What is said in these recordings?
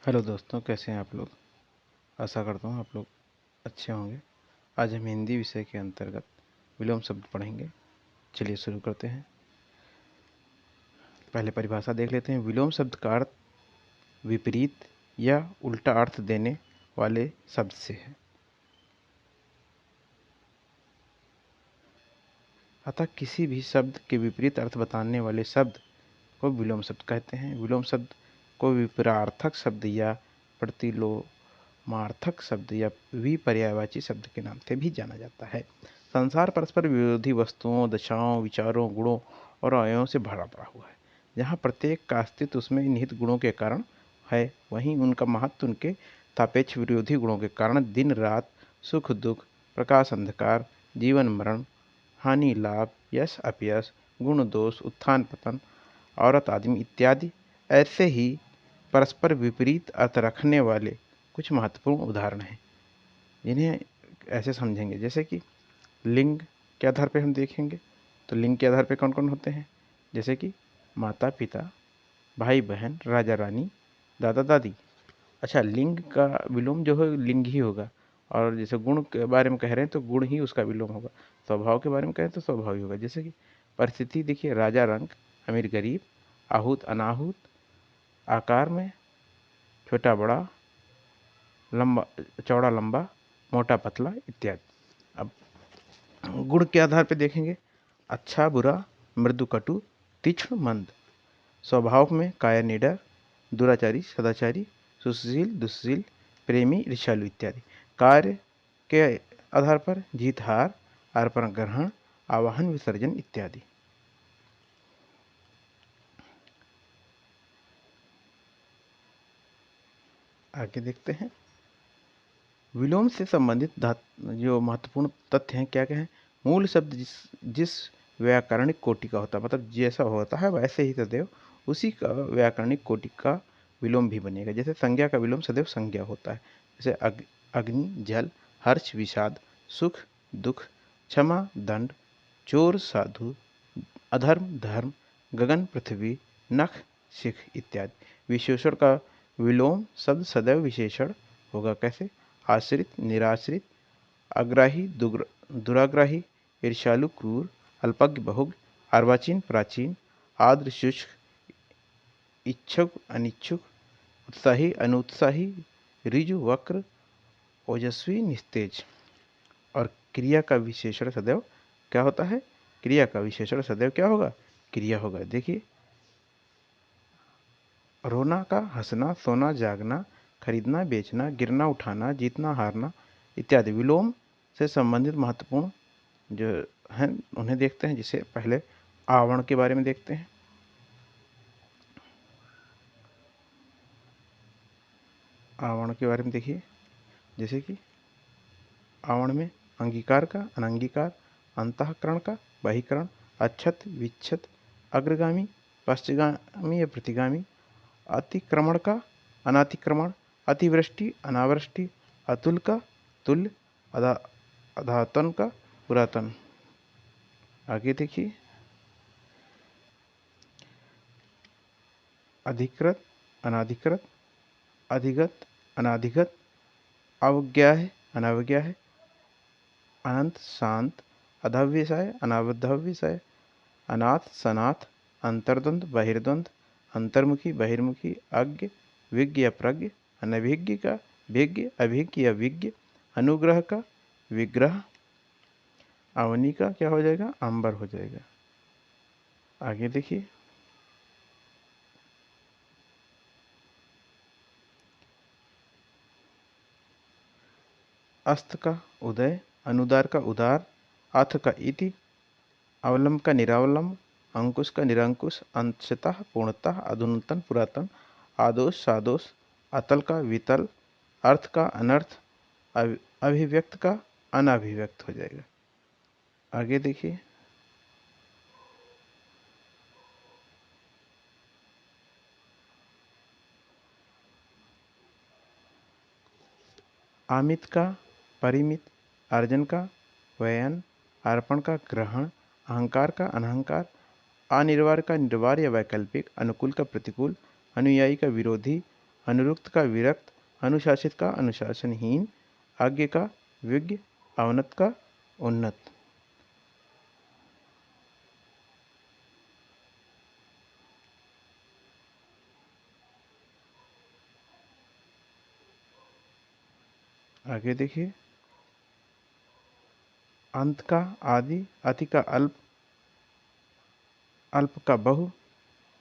Hello दोस्तों, कैसे हैं आप लोग। आशा करता हूँ आप लोग अच्छे होंगे। आज हम हिंदी विषय के अंतर्गत विलोम शब्द पढ़ेंगे। चलिए शुरू करते हैं। पहले परिभाषा देख लेते हैं। विलोम शब्द का अर्थ विपरीत या उल्टा अर्थ देने वाले शब्द से है। अतः किसी भी शब्द के विपरीत अर्थ बताने वाले शब्द को विलोम शब्द कहते हैं। विलोम शब्द को विपरार्थक शब्द या प्रतिलोमार्थक शब्द या विपर्यायवाची शब्द के नाम से भी जाना जाता है। संसार परस्पर विरोधी वस्तुओं, दशाओं, विचारों, गुणों और अवयवों से भरा पड़ा हुआ है। जहाँ प्रत्येक का अस्तित्व उसमें निहित गुणों के कारण है, वहीं उनका महत्व उनके सापेक्ष विरोधी गुणों के कारण दिन रात, सुख दुख, प्रकाश अंधकार, जीवन मरण, हानि लाभ, यश अपयश, गुण दोष, उत्थान पतन, औरत आदमी इत्यादि ऐसे ही परस्पर विपरीत अर्थ रखने वाले कुछ महत्वपूर्ण उदाहरण हैं, जिन्हें ऐसे समझेंगे। जैसे कि लिंग के आधार पर हम देखेंगे तो लिंग के आधार पर कौन कौन होते हैं। जैसे कि माता पिता, भाई बहन, राजा रानी, दादा दादी। अच्छा, लिंग का विलोम जो है लिंग ही होगा। और जैसे गुण के बारे में कह रहे हैं तो गुण ही उसका विलोम होगा। स्वभाव के बारे में कहें तो स्वभाव ही होगा। जैसे कि परिस्थिति देखिए, राजा रंग, अमीर गरीब, आहूत अनाहूत, आकार में छोटा बड़ा, लंबा चौड़ा लंबा, मोटा पतला इत्यादि। अब गुण के आधार पर देखेंगे, अच्छा बुरा, मृदु कटु, तीक्ष्ण मंद। स्वभाव में कायर निडर, दुराचारी सदाचारी, सुशील दुशील, प्रेमी ऋषालु इत्यादि। कार्य के आधार पर जीत हार, अर्पण ग्रहण, आवाहन विसर्जन इत्यादि। आगे देखते हैं। विलोम से संबंधित जो महत्वपूर्ण तथ्य हैं क्या क्या हैं। मूल शब्द जिस जिस व्याकरणिक कोटि का होता है, मतलब जैसा होता है वैसे ही सदैव उसी का व्याकरणिक कोटि का विलोम भी बनेगा। जैसे संज्ञा का विलोम सदैव संज्ञा होता है। जैसे अग्नि जल, हर्ष विषाद, सुख दुख, क्षमा दंड, चोर साधु, अधर्म धर्म, गगन पृथ्वी, नख शिख इत्यादि। विशेषण का विलोम शब्द सदैव विशेषण होगा। कैसे? आश्रित निराश्रित, अग्राही दुराग्राही, ईर्ष्यालु क्रूर, अल्पज्ञ बहुज्ञ, अर्वाचीन प्राचीन, आर्द्र शुष्क, इच्छुक अनिच्छुक, उत्साही अनुत्साही, ऋजु वक्र, ओजस्वी निस्तेज। और क्रिया का विशेषण सदैव क्या होता है? क्रिया का विशेषण सदैव क्या होगा? क्रिया होगा। देखिए, रोना का हंसना, सोना जागना, खरीदना बेचना, गिरना उठाना, जीतना हारना इत्यादि। विलोम से संबंधित महत्वपूर्ण जो हैं उन्हें देखते हैं। जिसे पहले आवरण के बारे में देखते हैं। आवरण के बारे में देखिए। जैसे कि आवरण में अंगीकार का अनंगीकार, अंतःकरण का बहिकरण, अच्छत विच्छत, अग्रगामी पश्चगामी या प्रतिगामी, अतिक्रमण का अनातिक्रमण, अतिवृष्टि अनावृष्टि, अतुल का तुल्य, अधातन का पुरातन। आगे देखिए, अधिकृत अनाधिकृत, अधिगत अनाधिगत, अवज्ञा है अनावज्ञा है, अनंत शांत, अधव्यसाय अनावधव्यसाय, अनाथ सनाथ, अंतर्द्वंद बहिर्द्वंद, अंतर्मुखी बहिर्मुखी, अज्ञ विज्ञ अप्रज्ञ, अनभिज्ञ का विज्ञ, अभिज्ञ अविज्ञ, अनुग्रह का विग्रह, अवनी का क्या हो जाएगा? अंबर हो जाएगा। आगे देखिए, अस्त का उदय, अनुदार का उदार, अथ का इति, अवलंब का निरावलंब, अंकुश का निरंकुश, अंशतः पूर्णतः, अधुनतन पुरातन, आदोष सादोष, अतल का वितल, अर्थ का अनर्थ, अभिव्यक्त का अनभिव्यक्त हो जाएगा। आगे देखिए, आमित का परिमित, अर्जन का व्ययन, अर्पण का ग्रहण, अहंकार का अनहंकार, अनिर्वार्य का निर्वार्य या वैकल्पिक, अनुकूल का प्रतिकूल, अनुयायी का विरोधी, अनुरुक्त का विरक्त, अनुशासित का अनुशासनहीन, आज्ञ का विज्ञ, अवनत का उन्नत। आगे देखिए, अंत का आदि, अति का अल्प, अल्प का बहु,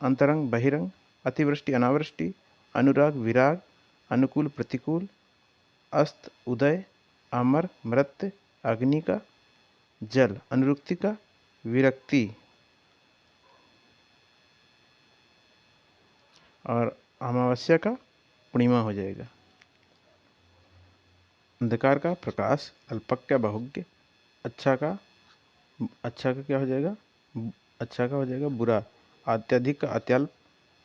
अंतरंग बहिरंग, अतिवृष्टि अनावृष्टि, अनुराग विराग, अनुकूल प्रतिकूल, अस्त उदय, अमर मृत्य, अग्नि का जल, अनुरुक्ति का विरक्ति, और अमावस्या का पूर्णिमा हो जाएगा। अंधकार का प्रकाश, अल्पक का बहुज्ञ, अच्छा का क्या हो जाएगा, अच्छा का हो जाएगा बुरा, अत्यधिक का अत्यल्प,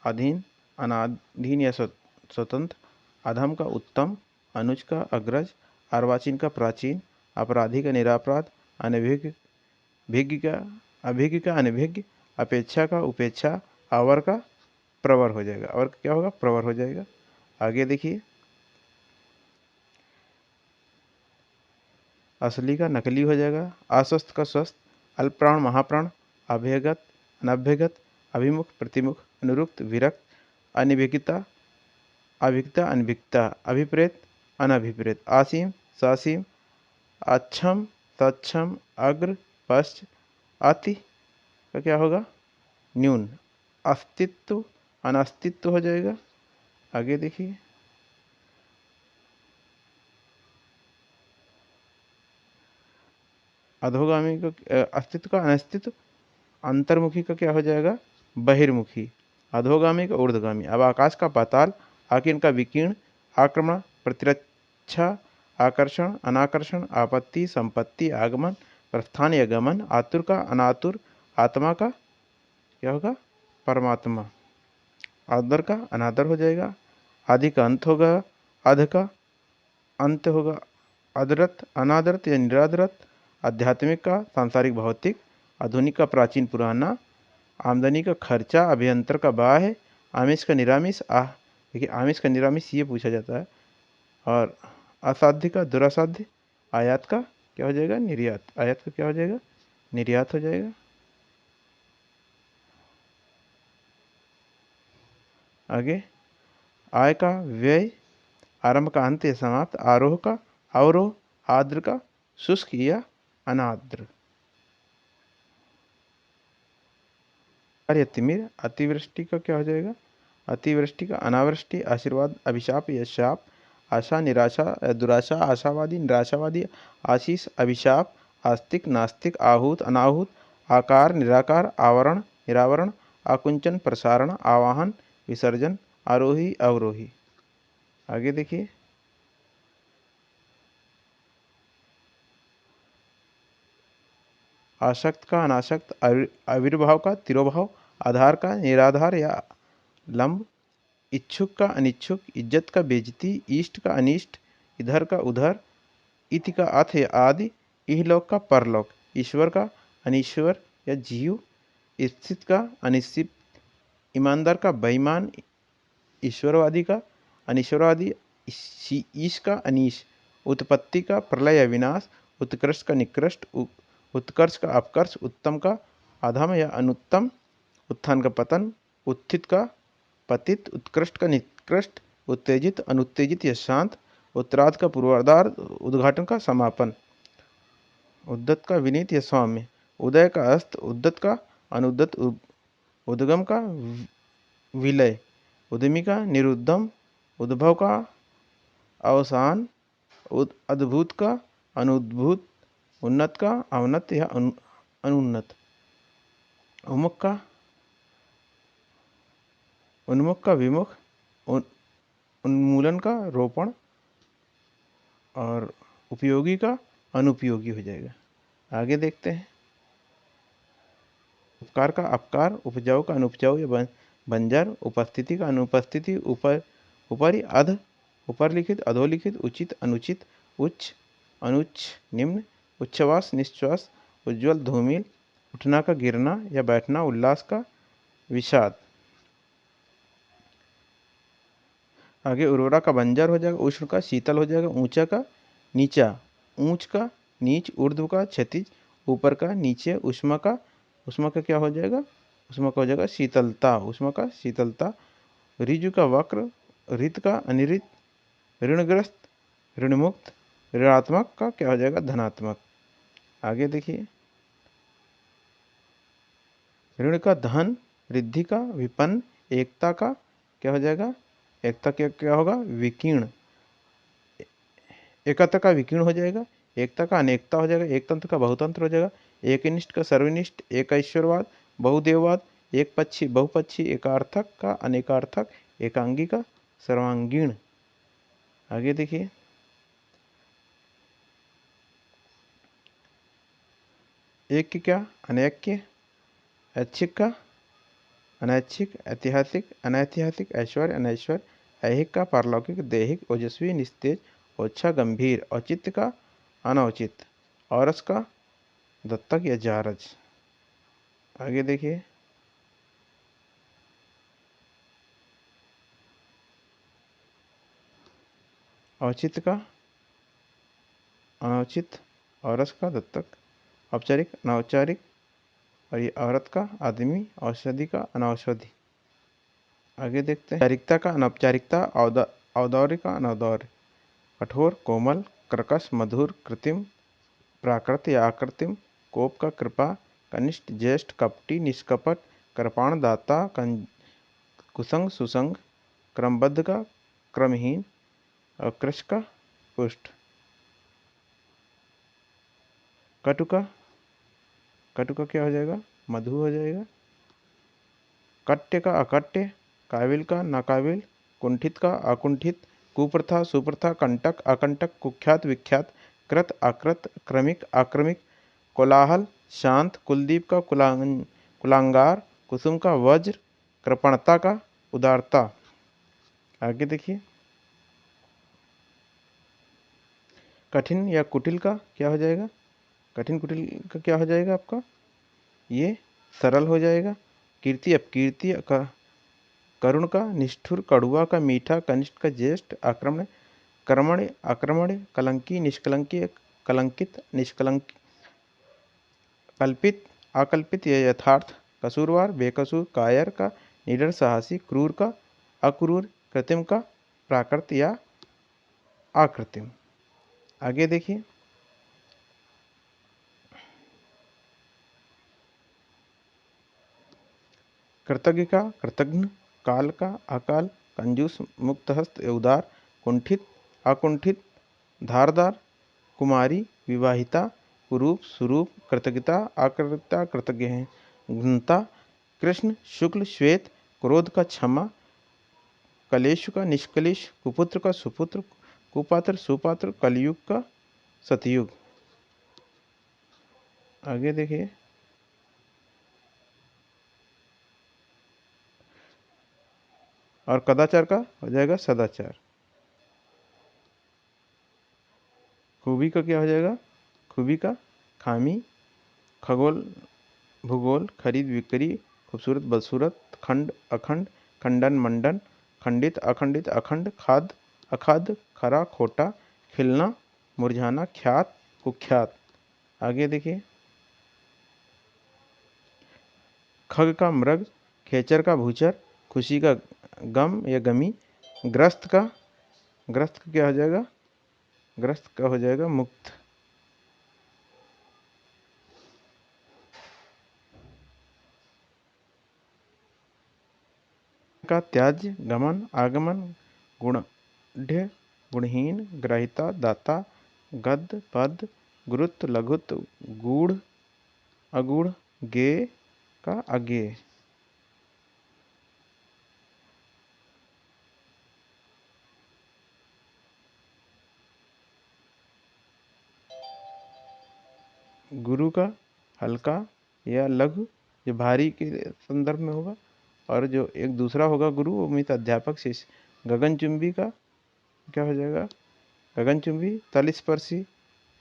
अधीन अनाधीन या स्वतंत्र, अधम का उत्तम, अनुज का अग्रज, अर्वाचीन का प्राचीन, अपराधी का निरापराध, अनभिज्ञ भिज्ञ का अभिज्ञ का अनभिज्ञ, अपेक्षा का उपेक्षा, अवर का प्रवर हो जाएगा। और क्या होगा, प्रवर हो जाएगा। आगे देखिए, असली का नकली हो जाएगा, अस्वस्थ का स्वस्थ, अल्पप्राण महाप्राण, अभ्यगत अनभ्यगत, अभिमुख प्रतिमुख, अनुरुक्त विरक्त, अनिभिज्ञता अभिज्ञता अनभिज्ञता, अभिप्रेत अनभिप्रेत, आसीम ससीम, अक्षम सक्षम, अग्र पश्च, अति का क्या होगा, न्यून, अस्तित्व अनास्तित्व हो जाएगा। आगे देखिए, अधोगामी का अस्तित्व का अनस्तित्व, अंतर्मुखी का क्या हो जाएगा, बहिर्मुखी, अधोगामी का ऊर्ध्वगामी। अब आकाश का पाताल, आकीर्ण का विकीर्ण, आक्रमण प्रतिरक्षा, आकर्षण अनाकर्षण, आपत्ति संपत्ति, आगमन प्रस्थान या गमन, आतुर का अनातुर, आत्मा का क्या होगा, परमात्मा, आदर का अनादर हो जाएगा, आदि का अंत होगा, अध का अंत होगा, अदरत अनादरत या निरादरत, आध्यात्मिक का सांसारिक भौतिक, आधुनिक का प्राचीन पुराना, आमदनी का खर्चा, अभियंतर का बाह्य, आमिष का निरामिष देखिए आमिष का निरामिष ये पूछा जाता है, और असाध्य का दुरासाध्य, आयात का क्या हो जाएगा, निर्यात, आयात का क्या हो जाएगा, निर्यात हो जाएगा। आगे, आय का व्यय, आरंभ का अंत या समाप्त, आरोह का अवरोह, आर्द्र का शुष्क या अनाद्र, या तिमिर, अतिवृष्टि का क्या हो जाएगा, अतिवृष्टि का अनावृष्टि, आशीर्वाद अभिशाप या शाप, आशा निराशा दुराशा, आशावादी निराशावादी, आशीष अभिशाप, आस्तिक नास्तिक, आहूत अनाहूत, आकार निराकार, आवरण निरावरण, आकुंचन प्रसारण, आवाहन विसर्जन, आरोही अवरोही। आगे देखिए, आसक्त का अनासक्त, आविर्भाव का तिरोभाव, आधार का निराधार या लंब, इच्छुक का अनिच्छुक, इज्जत का बेइज्जती, इष्ट का अनिष्ट, इधर का उधर, इति का अथ या आदि, इहलोक का परलोक, ईश्वर का अनीश्वर या जीव, स्थित का अनिश्चित, ईमानदार का बेईमान, ईश्वरवादी का अनीश्वरवादी, ईश का अनीश, उत्पत्ति का प्रलय या विनाश, उत्कृष्ट का निकृष्ट, उत्कर्ष का अपकर्ष, उत्तम का अधम या अनुत्तम, उत्थान का पतन, उत्थित का पतित, उत्कृष्ट का निकृष्ट, उत्तेजित अनुत्तेजित या शांत, उत्तरार्ध का पूर्वार्ध, उद्घाटन का समापन, उद्दत का विनीत या सौम्य, उदय का अस्त, उद्दत का अनुद्दत, उद्गम का विलय, उद्यमी का निरुद्धम, उद्भव का अवसान, अद्भुत का अनुद्भूत, उन्नत का अवनत या अनुन्नत, उन्मुख का विमुख, उन्मूलन का रोपण, और उपयोगी का अनुपयोगी हो जाएगा। आगे देखते हैं, उपकार का अपकार, उपजाऊ का अनुपजाऊ या बंजर, उपस्थिति का अनुपस्थिति, ऊपरी अध, ऊपर लिखित अधोलिखित, उचित अनुचित, उच्च अनुच्च, निम्न, उच्छ्वास निश्वास, उज्ज्वल धूमिल, उठना का गिरना या बैठना, उल्लास का विषाद, आगे उर्वरा का बंजर हो जाएगा, उष्ण का शीतल हो जाएगा, ऊंचा का नीचा, ऊंच का नीच, ऊर्ध्व का क्षतिज, ऊपर का नीचे, उष्मा का क्या हो जाएगा, उष्मा का हो जाएगा शीतलता, उष्मा का शीतलता। ऋजु का वक्र, ऋत का अनिऋत, ऋणग्रस्त, ऋणमुक्त, ऋणात्मक का क्या हो जाएगा धनात्मक। आगे देखिए, ऋण का धन, रिद्धि का विपन्न, एकता का क्या हो जाएगा, एकता क्या क्या होगा विकीर्ण, एकत्र का विकीर्ण हो जाएगा, एकता का अनेकता हो जाएगा, एक तंत्र का बहुतंत्र हो जाएगा, एकनिष्ठ का सर्वनिष्ठ, एक ऐश्वर्यवाद, बहुदेववाद, एक पक्षी बहुपक्षी, एकार्थक का अनेकार्थक, एकांगी का सर्वांगीण। आगे देखिए, एक की क्या अनैक्य, ऐच्छिक का अनैच्छिक, ऐतिहासिक अनैतिहासिक, ऐश्वर्य अनैश्वर्य, ऐहिक का पारलौकिक, दैहिक ओजस्वी निस्तेज, ओच्छा गंभीर, औचित्य का अनौचित, औरस का दत्तक या जारज। आगे देखिए, औचित्य का अनौचित, औरस का दत्तक, औपचारिक अनौपचारिक, और ये औरत का आदमी, औषधि का अनौषधि। आगे देखते हैं, औपचारिकता का अनौपचारिकता, औदौर्य का अनौदौर्य, कठोर कोमल, कर्कश मधुर, कृत्रिम प्राकृत या आकृतिम, कोप का कृपा, कनिष्ठ ज्येष्ठ, कपटी निष्कपट, कृपाण दाता, कुसंग सुसंग, क्रमबद्ध का क्रमहीन, और कृश का पुष्ट। कटु का क्या हो जाएगा मधु हो जाएगा। कट्य का अकट्य, काबिल का नाकाबिल, कुंठित का अकुंठित, कुप्रथा सुप्रथा, कंटक अकंटक, कुख्यात विख्यात, कृत अकृत, क्रमिक आक्रमिक, कोलाहल शांत, कुलदीप का कुलांगार, कुसुम का वज्र, कृपणता का उदारता। आगे देखिए, कठिन या कुटिल का क्या हो जाएगा, कठिन कुटिल का क्या हो जाएगा आपका, ये सरल हो जाएगा। कीर्ति अपकीर्ति, करुण का निष्ठुर, कड़ुआ का मीठा, कनिष्ठ का ज्येष्ठ, आक्रमण कर्मण्य आक्रमण, कलंकी निष्कलंकी, कलंकित निष्कलंक, कल्पित अकल्पित या यथार्थ, कसूरवार बेकसूर, कायर का निडर साहसी, क्रूर का अक्रूर, कृत्रिम का प्राकृत या आकृत्रिम। आगे देखिए, कृतज्ञ का कृतघ्न, काल का अकाल, कंजूस मुक्तहस्त उदार, कुंठित अकुंठित, धारदार, कुमारी विवाहिता, कुरूप सुरूप, कृतज्ञता अकृतज्ञता कृतज्ञ हैं, घ्नता कृष्ण शुक्ल श्वेत, क्रोध का क्षमा, कलेश का निष्कलेश, कुपुत्र का सुपुत्र, कुपात्र सुपात्र, कलयुग का सतयुग। आगे देखिए, और कदाचार का हो जाएगा सदाचार। खूबी का क्या हो जाएगा, खूबी का खामी, खगोल भूगोल, खरीद बिक्री, खूबसूरत बदसूरत, खंड अखंड, खंडन मंडन, खंडित अखंडित, अखंड खाद अखाद, खरा खोटा, खिलना मुरझाना, ख्यात कुख्यात। आगे देखिए, खग का मृग, खेचर का भूचर, खुशी का गम या गमी, ग्रस्त का क्या हो जाएगा, ग्रस्त का हो जाएगा मुक्त। का त्याज्य, गमन आगमन, गुणढ़ गुणहीन, ग्रहिता दाता, गद्य पद, गुरुत्व लघुत्व, गूढ़ अगूढ़, गेय का अज्ञेय। गुरु का हल्का या लघु, जो भारी के संदर्भ में होगा, और जो एक दूसरा होगा गुरु वो मित अध्यापक शिष्य। गगनचुंबी का क्या हो जाएगा, गगनचुंबी तलस्पर्शी,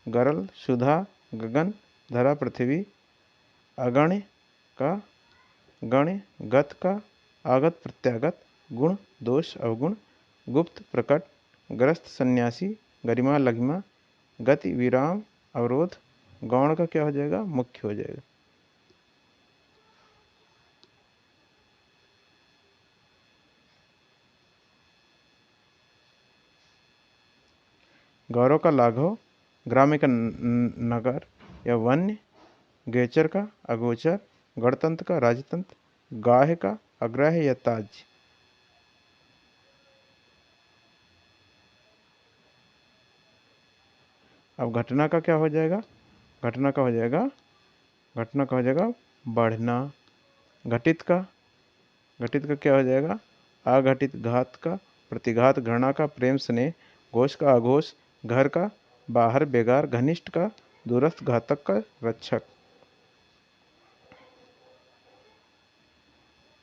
गरल सुधा, गगन धरा पृथ्वी, अगण्य का गण्य, गत का आगत प्रत्यागत, गुण दोष अवगुण, गुप्त प्रकट, ग्रस्त सन्यासी, गरिमा लघिमा, गति विराम अवरोध। गौण का क्या हो जाएगा? मुख्य हो जाएगा। गौरव का लाघव, ग्राम्य का नगर या वन्य, गोचर का अगोचर, गणतंत्र का राजतंत्र, गाह्य का अग्राह्य या ताज्य। अब घटना का क्या हो जाएगा? घटना का हो जाएगा बढ़ना। घटित का क्या हो जाएगा? अघटित। घात का प्रतिघात, घृणा का प्रेम स्नेह, घोष का अघोष, घर का बाहर बेगार, घनिष्ठ का दूरस्थ, घातक का रक्षक।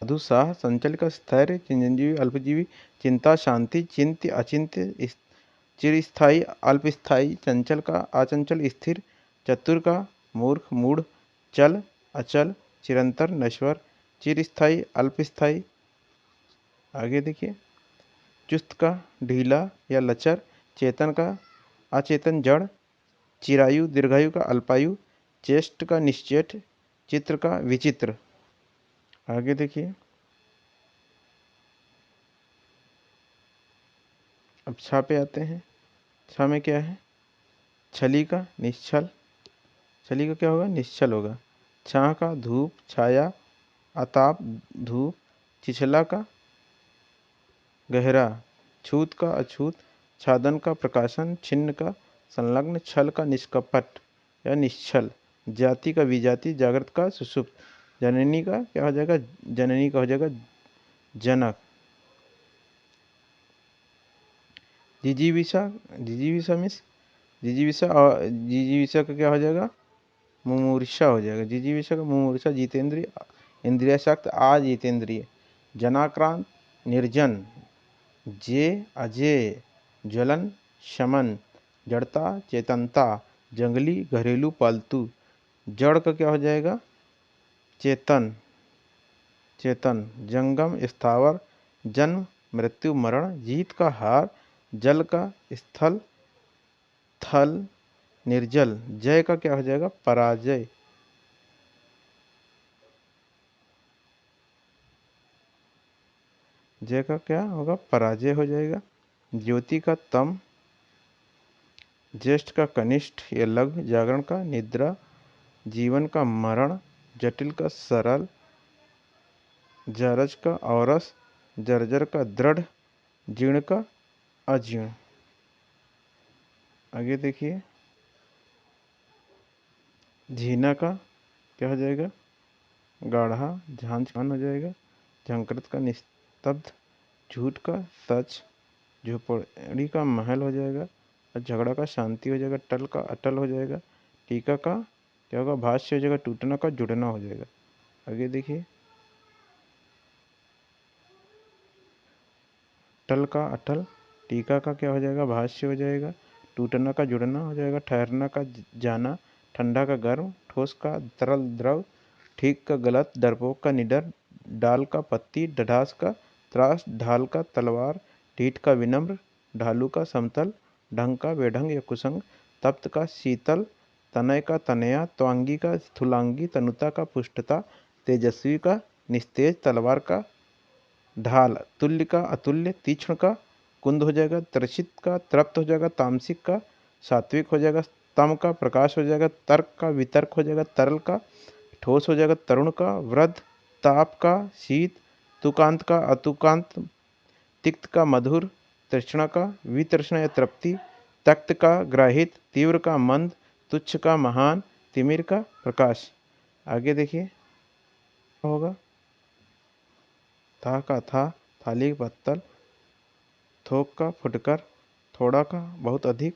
साधु संचल का स्थैर्य, चिरंजीवी अल्पजीवी, चिंता शांति, चिंत्य अचिंत्य, चिरस्थायी अल्पस्थायी, चंचल का अचंचल स्थिर, चतुर का मूर्ख मूढ़, चल अचल, चिरंतर नश्वर, चिरस्थायी अल्पस्थायी। आगे देखिए, चुस्त का ढीला या लचर, चेतन का अचेतन जड़, चिरायु दीर्घायु का अल्पायु, चेष्ट का निश्चेष्ट, चित्र का विचित्र। आगे देखिए, अब छा पे आते हैं। छा में क्या है? छली का निश्चल, छली का क्या होगा? निश्चल होगा। छाह का धूप छाया अताप धूप, छिछला का गहरा, छूत का अछूत, छादन का प्रकाशन, छिन्न का संलग्न, छल का निष्कपट या निश्चल, जाति का विजाति, जागृत का सुषुप्त, जननी का क्या हो जाएगा? जननी का हो जाएगा जनक। जिजीविषा, जिजीविषा मीन्स जिजीविषा, और जिजीविषा का क्या हो जाएगा? मुमूर्षा हो जाएगा। जिजीविषा का मुमूर्षा, जितेंद्रिय इंद्रियासक्त अजितेंद्रिय, जनाक्रांत निर्जन, जे अजेय, ज्वलन शमन, जड़ता चेतनता, जंगली घरेलू पालतू। जड़ का क्या हो जाएगा? चेतन, चेतन, जंगम स्थावर, जन्म मृत्यु मरण, जीत का हार, जल का स्थल थल, निर्जल। जय का क्या हो जाएगा? पराजय। जय का क्या होगा? पराजय हो जाएगा। ज्योति का तम, ज्येष्ठ का कनिष्ठ या लघु, जागरण का निद्रा, जीवन का मरण, जटिल का सरल, जरज का औरस, जर्जर का दृढ़, जीर्ण का अजीर्ण। आगे देखिए, झीना का क्या हो जाएगा? गाढ़ा, झांझ हो जाएगा। झंकृत का निस्तब्ध, झूठ का सच, झोपड़ी का महल हो जाएगा। और झगड़ा का शांति हो जाएगा। टल का अटल हो जाएगा। टीका का क्या होगा? भाष्य हो जाएगा। टूटना का जुड़ना हो जाएगा। आगे देखिए, टल का अटल, टीका का क्या हो जाएगा? भाष्य हो जाएगा। टूटना का जुड़ना हो जाएगा। ठहरना का जाना, ठंडा का गर्म, ठोस का तरल द्रव, ठीक का गलत, डरपोक का निडर, डाल का पत्ती, ढास का त्रास, ढाल का तलवार, ढीठ का विनम्र, ढालू का समतल, ढंग का बेढंग या कुसंग, तप्त का शीतल, तनय का तनया, त्वांगी का स्थूलांगी, तनुता का पुष्टता, तेजस्वी का निस्तेज, तलवार का ढाल, तुल्य का अतुल्य, तीक्ष्ण का कुंद हो जाएगा। त्रिषित का तृप्त हो जाएगा। तामसिक का सात्विक हो जाएगा। तम का प्रकाश हो जाएगा। तर्क का वितर्क हो जाएगा। तरल का ठोस हो जाएगा। तरुण का वृद्ध, ताप का शीत, तुकांत का अतुकांत, तिक्त का मधुर, तृष्णा का वितृष्णा या तृप्ति, तक्त का ग्राहित, तीव्र का मंद, तुच्छ का महान, तिमिर का प्रकाश। आगे देखिए होगा, था का था, थाली पत्तल, थोक का फुटकर, थोड़ा का बहुत अधिक,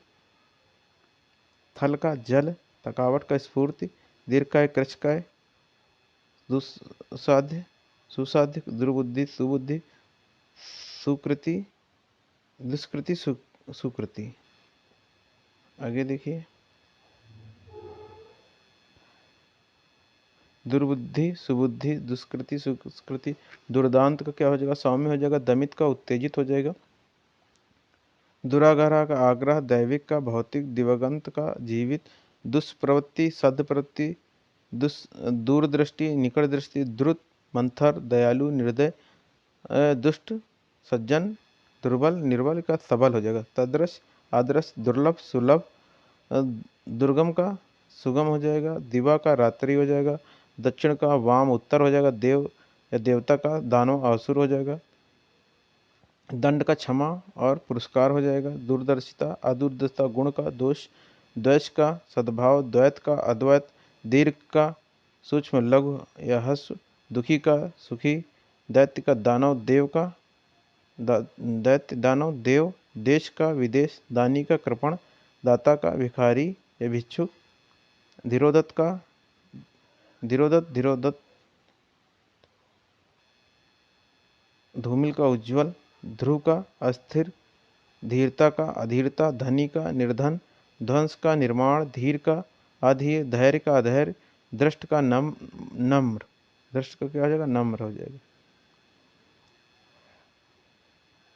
थल का जल, थकावट का स्फूर्ति, दीर्घ का कृच्छ का दुस्साध्य, सुसाध्य, दुर्बुद्धि सुबुद्धि, सुकृति दुष्कृति सुकृति। आगे देखिए, दुर्बुद्धि सुबुद्धि दुष्कृति सुकृति। दुर्दांत का क्या हो जाएगा? सौम्य हो जाएगा। दमित का उत्तेजित हो जाएगा। दुराग्रह का आग्रह, दैविक का भौतिक, दिवंगत का जीवित, दुष्प्रवृत्ति सद्प्रवृत्ति, दूरदृष्टि निकट दृष्टि, द्रुत मंथर दयालु निर्दय, दुष्ट सज्जन, दुर्बल निर्बल का सबल हो जाएगा, तदृश आदर्श दुर्लभ सुलभ, दुर्गम का सुगम हो जाएगा, दिवा का रात्रि हो जाएगा, दक्षिण का वाम उत्तर हो जाएगा, देव या देवता का दानव असुर हो जाएगा, दंड का क्षमा और पुरस्कार हो जाएगा, दूरदर्शिता अदूरदर्शिता गुण का दोष, द्वेष का सद्भाव, द्वैत का अद्वैत, दीर्घ का सूक्ष्म लघु या हस्व, दुखी का सुखी, दैत्य का दानव देव का दैत्य दानव देव, देश का विदेश, दानी का कृपण, दाता का भिखारी या भिक्षुक, धीरोदत्त का धीरोदत्त, धूमिल का उज्ज्वल, ध्रुव का अस्थिर, धीरता का अधीरता, धनी का निर्धन, ध्वंस का निर्माण, धीर का अधीर, धैर्य का अधैर्य, दृष्ट का नम्र, दृष्ट का क्या हो जाएगा, नम्र हो जाएगा,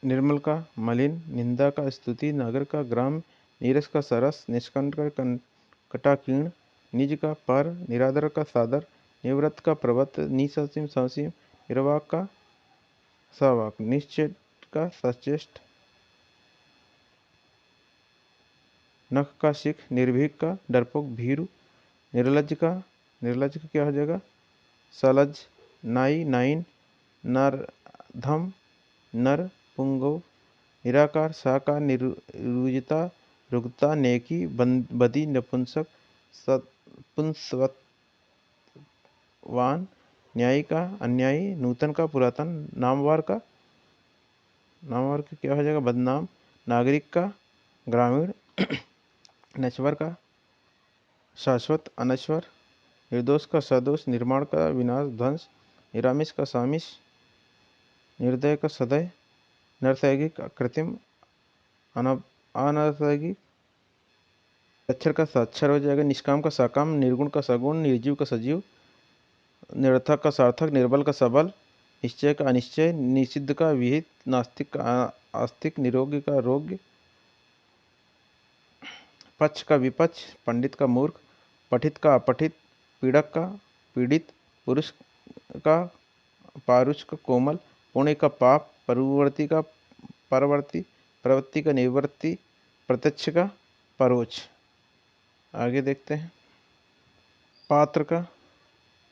निर्मल का मलिन, निंदा का स्तुति, नगर का ग्राम, नीरस का सरस, निष्कंठ का कटाकीर्ण, निज का पर, निरादर का सादर, निवृत्त का प्रवृत्त, निससीम ससीम, निर्वाक का सवाक, निश्चेष्ट का सचेष्ट, नख का सिख, निर्भीक का डरपोक भीरु, निर्लज का क्या हो जाएगा, सलज, नाई नाइन, नरधम नर पुंगव, निराकार साकार, निरुजता रुग्ता, नेकी बदी नपुंसक, सत्पुंसवतवान, न्यायी का अन्यायी, नूतन का पुरातन, नामवार का क्या हो जाएगा, बदनाम, नागरिक का ग्रामीण, नश्वर का शाश्वत अनश्वर, निर्दोष का सदोष, निर्माण का विनाश ध्वंस, निरामिष का सामिष, निर्दय का सदय, नैसर्गिक कृत्रिम अनैसर्गिक, अक्षर का साक्षर हो जाएगा, निष्काम का साकाम, निर्गुण का सगुण, निर्जीव का सजीव, निरर्थक का सार्थक, निर्बल का सबल, निश्चय का अनिश्चय, निषिद्ध का विहित, नास्तिक का आस्तिक, निरोगी का रोग्य, पक्ष का विपक्ष, पंडित का मूर्ख, पठित का अपठित, पीड़क का पीड़ित, पुरुष का पारुष का कोमल, पुण्य का पाप, पूर्ववर्ती का परवर्ती, प्रवृत्ति का निवृत्ति, प्रत्यक्ष का परोक्ष। आगे देखते हैं, पात्र का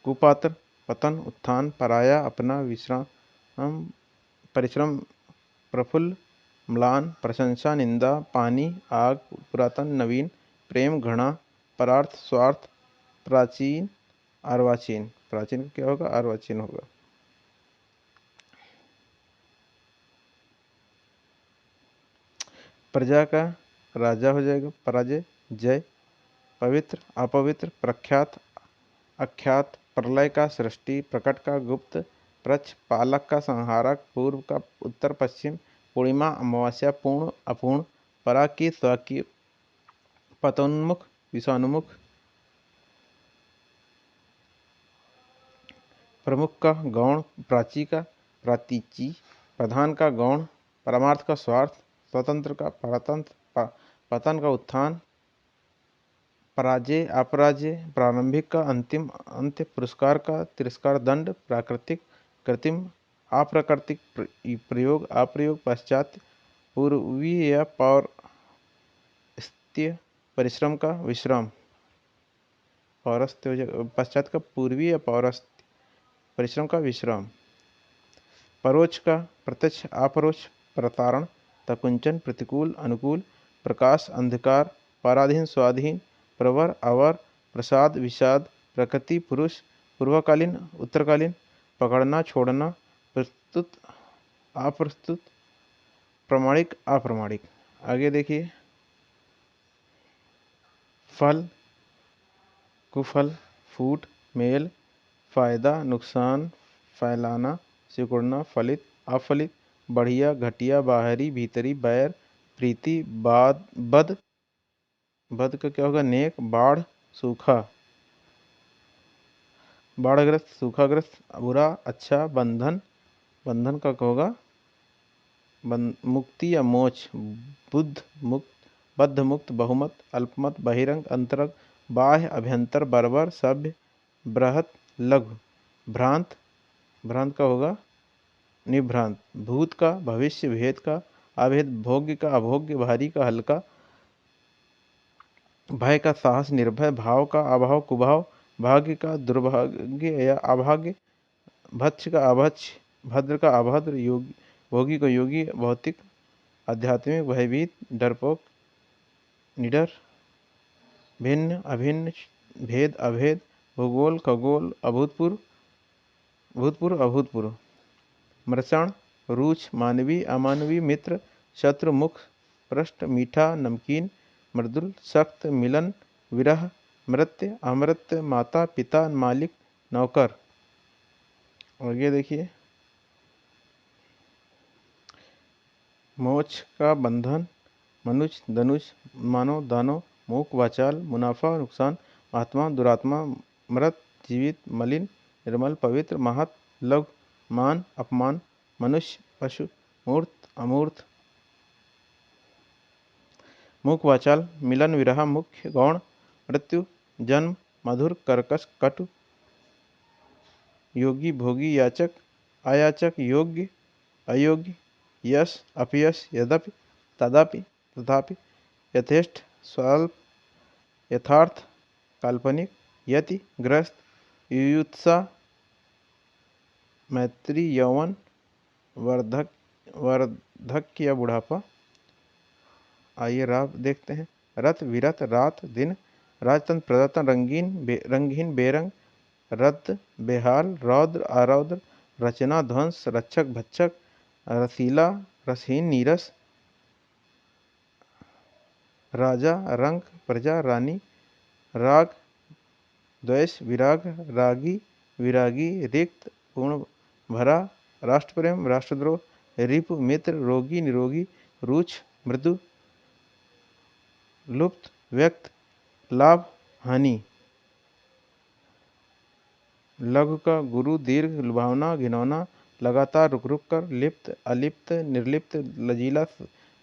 कुपात्र, पतन उत्थान, पराया अपना, विश्राम परिश्रम, प्रफुल्ल म्लान, प्रशंसा निंदा, पानी आग, पुरातन नवीन, प्रेम घृणा, परार्थ स्वार्थ, प्राचीन अर्वाचीन, प्राचीन का क्या होगा, अर्वाचीन होगा। प्रजा का राजा हो जाएगा, पराजय जय, पवित्र अपवित्र, प्रख्यात अख्यात, प्रलय का सृष्टि, प्रकट का गुप्त, प्रच्छ पालक का संहारक, पूर्व का उत्तर पश्चिम, पूर्णिमा अमावस्या, पूर्ण अपूर्ण, परा की स्व की, पतोन्मुख विषानुमुख, प्रमुख का गौण, प्राची का प्रातीची, प्रधान का गौण, परमार्थ का स्वार्थ, स्वतंत्र का परतंत्र, पतन का उत्थान, पराजय अपराजय, प्रारंभिक का अंतिम अंत्य, पुरस्कार का तिरस्कार, दंड प्राकृतिक कृत्रिम, अप्राकृतिक प्रयोग अप्रयोग, पश्चात पूर्वी या पौरस्त्य, परिश्रम का विश्राम, पौरस्त्य पश्चात का पूर्वी या पौरस्त्य, परिश्रम का विश्राम, परोक्ष का प्रत्यक्ष अपरोक्ष, प्रतारण तकुंचन, प्रतिकूल अनुकूल, प्रकाश अंधकार, पराधीन स्वाधीन, प्रवर अवर, प्रसाद विषाद, प्रकृति पुरुष, पूर्वकालीन उत्तरकालीन, पकड़ना छोड़ना, प्रस्तुत अप्रस्तुत, प्रमाणिक अप्रमाणिक। आगे देखिए, फल कुफल, फूट मेल, फायदा नुकसान, फैलाना सिकुड़ना, फलित अफलित, बढ़िया घटिया, बाहरी भीतरी, बैर प्रीति, बद बद का क्या होगा, नेक, बाढ़ सूखा, बाढ़ग्रस्त सूखाग्रस्त, बुरा अच्छा, बंधन बंधन का होगा मुक्ति या मोक्ष, बुद्ध मुक्त, बद्ध मुक्त, बहुमत, अल्पमत, बहिरंग, अंतरंग, बाह्य, अभ्यंतर, बर्बर, सभ्य, बृहत, लघु, भ्रांत, भ्रांत का होगा निभ्रांत, भूत का, भविष्य, भेद का, अभेद, भोग्य का, अभोग्य, भारी का, हल्का, भय का, साहस, निर्भय, भाव का, अभाव, कुभाव, भाग्य का, दुर्भाग्य या अभाग्य, भक्ष का, अभक्ष, भद्र का, अभद्र, योगी, भोगी को योगी, भौतिक, आध्यात्मिक, भयभीत, डरपोक, निडर, भिन्न, अभिन्न, भेद, अभेद, भूगोल, खगोल, अभूतपूर्व, भूतपूर्व, अभूतपूर्व, मृषण, रूक्ष, मानवीय, अमानवीय, मित्र, शत्रु, मुख, पृष्ठ, मीठा, नमकीन, मृदुल, सख्त, मिलन, विरह, मृत्य, अमृत, माता, पिता, मालिक, नौकर। आगे देखिए, मोक्ष का बंधन, मनुज, धनुष, मानव, दानव, मूक, वाचाल, मुनाफा, नुकसान, आत्मा, दुरात्मा, मृत, जीवित, मलिन, निर्मल, पवित्र, महत, लघु, मान, अपमान, मनुष्य, पशु, मूर्त, अमूर्त, मूक, वाचाल, मिलन, विरह, मुख्य, गौण, मृत्यु, जन्म, मधुर, कर्कश, कटु, योगी, भोगी, याचक, अयाचक, योग्य, अयोग्य, यश, अपयश, यद्यपि, तदापि, तथापि, यथेष्ट, स्वल्प, यथार्थ, काल्पनिक, यति, ग्रस्त, युयुत्सा, मैत्री, यौवन, वार्धक्य या बुढ़ापा। आइए रात देखते हैं। रत, विरत, रात, दिन, राजतंत्र, प्रजातंत्र, रंगहीन, बेरंग, रद्द, बेहाल, रौद्र, आरौद्र, रचना, ध्वंस, रक्षक, भक्षक, रसीला, रसहीन, नीरस, राजा, रंग, प्रजा, रानी, राग, द्वेष, विराग, रागी, विरागी, रिक्त, पूर्ण, भरा, राष्ट्रप्रेम, राष्ट्रद्रोह, रिपु, मित्र, रोगी, निरोगी, रुच, मृदु, लुप्त, व्यक्त, लाभ, हानि। लघु का गुरु, दीर्घ, लुभावना, घिनौना, लगातार, रुक रुक कर, लिप्त, अलिप्त, निर्लिप्त, लजीला,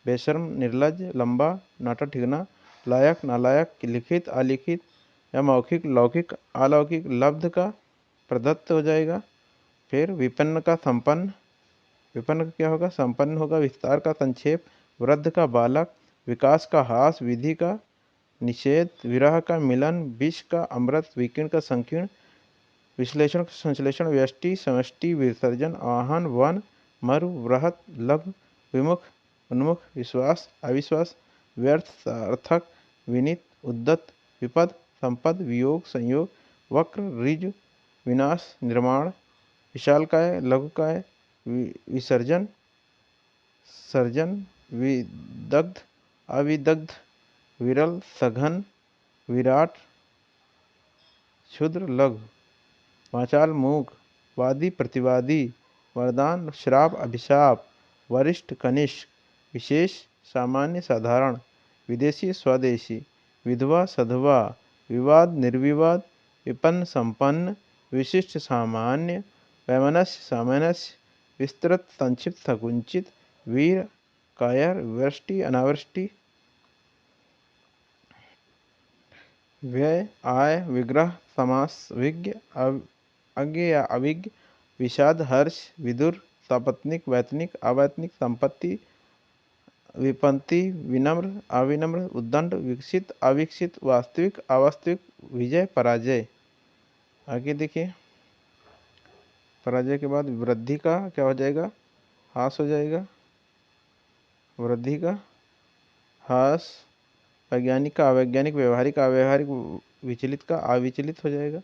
बेशर्म, निर्लज, लंबा, नाटा, ठिगना, लायक, नालायक, लिखित, अलिखित या मौखिक, लौकिक, अलौकिक, लब्ध का प्रदत्त हो जाएगा। फिर विपन्न का संपन्न, विपन्न का क्या होगा? संपन्न होगा। विस्तार का संक्षेप, वृद्ध का बालक, विकास का हास, विधि का निषेध, विरह का मिलन, विष का अमृत, विकीर्ण का संकीर्ण, विश्लेषण संश्लेषण, व्यष्टि समष्टि, विसर्जन, आह्वान, वन, मरु, वृहत, लघु, विमुख, उन्मुख, विश्वास, अविश्वास, व्यर्थ, सार्थक, विनीत, उद्दत, विपद, संपद, वियोग, संयोग, वक्र, ऋजु, विनाश, निर्माण, विशालकाय, लघुकाय, विसर्जन, सर्जन, विदग्ध, अविदग्ध, विरल, सघन, विराट, क्षुद्र, लघु, वाचाल, मूक, वादी, प्रतिवादी, वरदान, श्राप, अभिशाप, वरिष्ठ, कनिष्ठ, विशेष, सामान्य, साधारण, विदेशी, स्वदेशी, विधवा, सधवा, विवाद, निर्विवाद, विपन्न, संपन्न, विशिष्ट, सामान्य, वैमनस्य, सामनस्य, विस्तृत, संक्षिप्त, संकुचित, वीर, कायर, वृष्टि, अनावृष्टि, व्यय, आय, विग्रह, समास, विज्ञ, अज्ञ या अविज्ञ, विषाद, हर्ष, विदुर, सपत्निक, वैतनिक, अवैतनिक, संपत्ति, विपत्ति, विनम्र, अविनम्र, उद्दंड, विकसित, अविकसित, वास्तविक, अवास्तविक, विजय, पराजय। आगे देखिए, पराजय के बाद वृद्धि का क्या हो जाएगा? हास हो जाएगा। वृद्धि का हास, वैज्ञानिक का अवैज्ञानिक, व्यवहारिक अव्यवहारिक, विचलित का अविचलित हो जाएगा।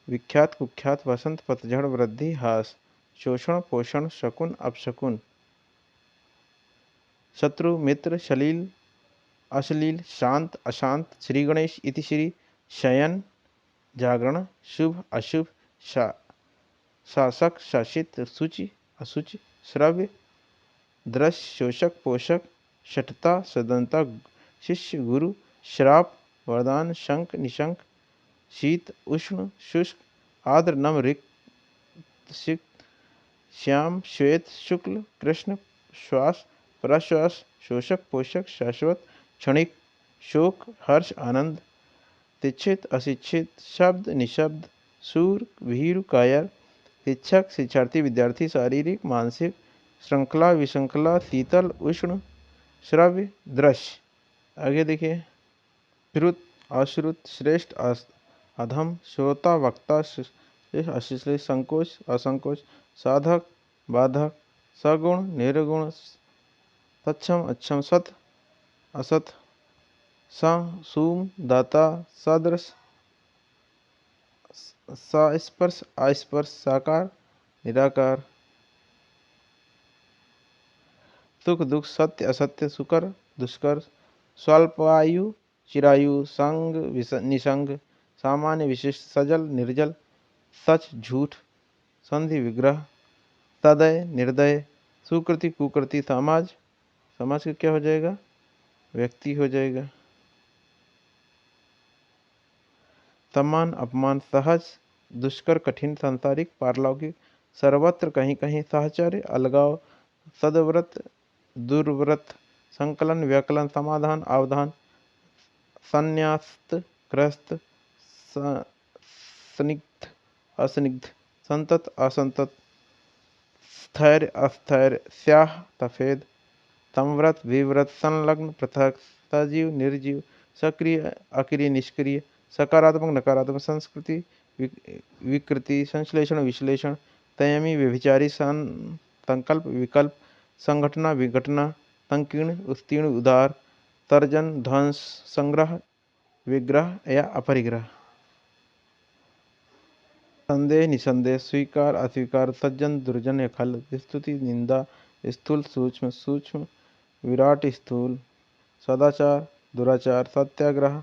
विख्यात, कुख्यात, वसंत, पतझड़, वृद्धि, हास, शोषण, पोषण, शकुन, अपशकुन, शत्रु, मित्र, शलील, अश्लील, शांत, अशांत, श्री गणेश इति श्री, शयन, जागरण, शुभ, अशुभ, शासक, शासित, सूचि, असूचि, श्रव्य, दृश्य, शोषक, पोषक, शठता, सदनता, शिष्य, गुरु, श्राप, वरदान, शंख, निशंक, शीत, उष्ण, शुष्क, आर्द्र, नम, रिक्त, सिक्त, श्याम, श्वेत, शुक्ल, कृष्ण, श्वास प्रश्वास, शोषक पोषक, शाश्वत क्षणिक, शोक हर्ष आनंद, शिक्षित अशिक्षित, शब्द निशब्द, सूर भीर कायर, शिक्षक शिक्षार्थी विद्यार्थी, शारीरिक मानसिक, श्रृंखला विश्रृंखला, शीतल उष्ण, श्रव्य दृश्य। आगे देखिए, श्रुत अश्रुत, श्रेष्ठ अधम, श्रोता वक्ता, अश्लील संकोच असंकोच, साधक बाधक, सगुण निर्गुण, सक्षम अक्षम, सत असत, सूम दाता, सदृश सस्पर्श अस्पर्श, साकार निराकार, सुख दुख, सत्य असत्य, सुकर दुष्कर, स्वल्पायु चिरायु, संग निसंग, सामान्य विशिष्ट, सजल निर्जल, सच झूठ, संधि विग्रह, सदय निर्दय, सुकृति कुकृति, समाज समाज का क्या हो जाएगा, व्यक्ति हो जाएगा, सम्मान अपमान, सहज दुष्कर कठिन, सांसारिक पारलौकिक, सर्वत्र कहीं कहीं, साहचर्य अलगाव, सदव्रत दुर्व्रत, संकलन व्याकलन, समाधान अवधान, संन्यास्त ग्रस्त, स्निग्ध असनिग्ध, संतत असंतत, स्थैर्य अस्थैर्य, स्याह सफेद, संव्रत विव्रत, संलग्न पृथक, सजीव निर्जीव, सक्रिय अक्रिय निष्क्रिय, सकारात्मक नकारात्मक, संस्कृति विकृति, संश्लेषण विश्लेषण, संयमी व्यभिचारी, संकल्प विकल्प, संगठना विघटना, संकीर्ण उत्तीर्ण उदार, तर्जन ध्वंस, संग्रह विग्रह या अपरिग्रह, संदेह निसंदेह, स्वीकार अस्वीकार, सज्जन दुर्जन या खल, स्तुति निंदा, स्थूल सूक्ष्म सूक्ष्म विराट स्थूल, सदाचार दुराचार, सत्याग्रह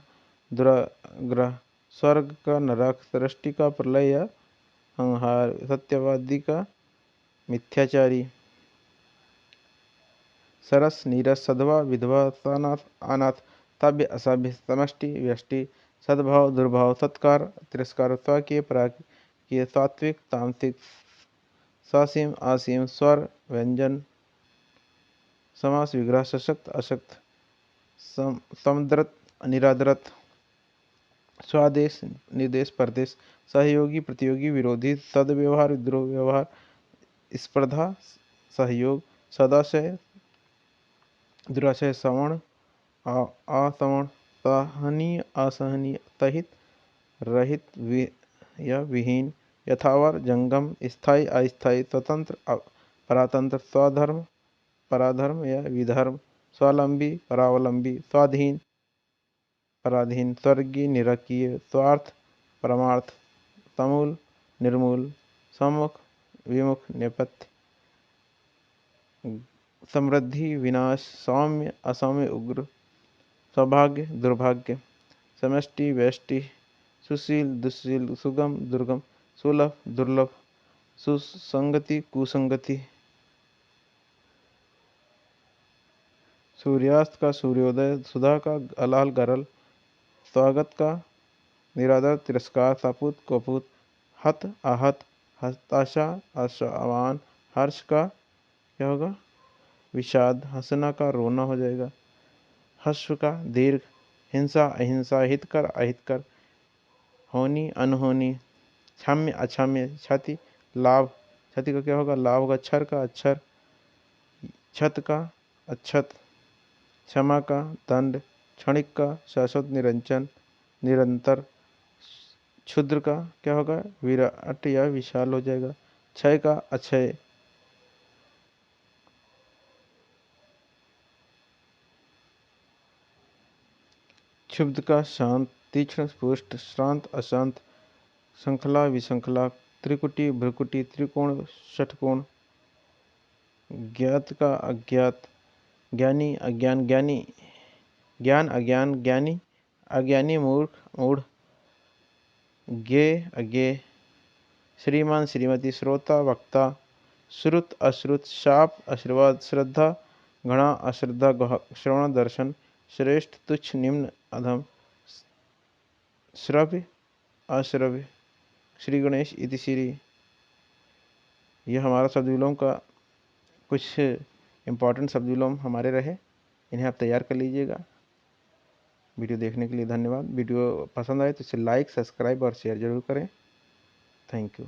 दुराग्रह, स्वर्ग का नरक, सृष्टि का प्रलय या संहार, सत्यवादी का मिथ्याचारी, सरस नीरस, सधवा विधवा, सनाथ अनाथ, सभ्य असभ्य, समष्टि व्यष्टि, सद्भाव दुर्भाव, सत्कार तिरस्कार, स्वकीय पराकीय, सात्विक तामसिक, ससीम असीम, स्वर व्यंजन, समास विग्रह, सशक्त अशक्त, समद्रत निरादरत, स्वादेश निर्देश परदेश, सहयोगी प्रतियोगी विरोधी, सद्व्यवहार विद्रोह व्यवहार, स्पर्धा सहयोग, सदाशय दुराशय, सवर्ण असवर्ण, सहनीय असहनीय, सहित रहित या विहीन, यथावर जंगम, स्थायी अस्थायी, स्वतंत्र परातंत्र, स्वधर्म पराधर्म या विधर्म, स्वावलंबी परावलंबी, स्वाधीन पराधीन, स्वर्गीय निरकीय, स्वार्थ परमार्थ, समूल निर्मूल, सम्मुख विमुख, नेपथ्य समृद्धि विनाश, सौम्य असौम्य, उग्र सौभाग्य दुर्भाग्य, समष्टि व्यष्टि, सुशील दुशील, सुगम दुर्गम, सुलभ दुर्लभ, सुसंगति कुसंगति, सूर्यास्त का सूर्योदय, सुधा का अलाल गरल, स्वागत का निरादर तिरस्कार, सपूत कपूत, हत आहत, हताशा आशावान, हर्ष का क्या होगा, विषाद, हंसना का रोना हो जाएगा, हश्व का दीर्घ, हिंसा अहिंसा, हितकर अहितकर, होनी अनहोनी, क्षम्य अक्षम्य, क्षति लाभ, क्षति का क्या होगा, लाभ होगा, क्षर का अक्षर, क्षत का अक्षत, क्षमा का दंड, क्षणिक का शाश्वत निरंजन निरंतर, क्षुद्र का क्या होगा, विराट या विशाल हो जाएगा, क्षय का अक्षय, क्षुब्ध का शांत, तीक्ष्ण स्पुष्ट, श्रांत अशांत, श्रृंखला विश्रृंखला, त्रिकुटी भ्रुकुटी, त्रिकोण षटकोण, ज्ञात का अज्ञात, ज्ञानी अज्ञान ज्ञानी, ज्ञान अज्ञान ज्ञानी अज्ञानी, मूर्ख मूढ़, ज्ञेय अज्ञेय, श्रीमान श्रीमती, श्रोता वक्ता, श्रुत अश्रुत, शाप आशीर्वाद, श्रद्धा घृणा अश्रद्धा, श्रवण दर्शन, श्रेष्ठ तुच्छ निम्न अधम, श्रव्य अश्रव्य, श्री गणेश इति श्री। यह हमारा शब्द विलोम का कुछ इम्पॉर्टेंट शब्द विलोम हमारे रहे, इन्हें आप तैयार कर लीजिएगा। वीडियो देखने के लिए धन्यवाद। वीडियो पसंद आए तो इसे लाइक, सब्सक्राइब और शेयर जरूर करें। Thank you.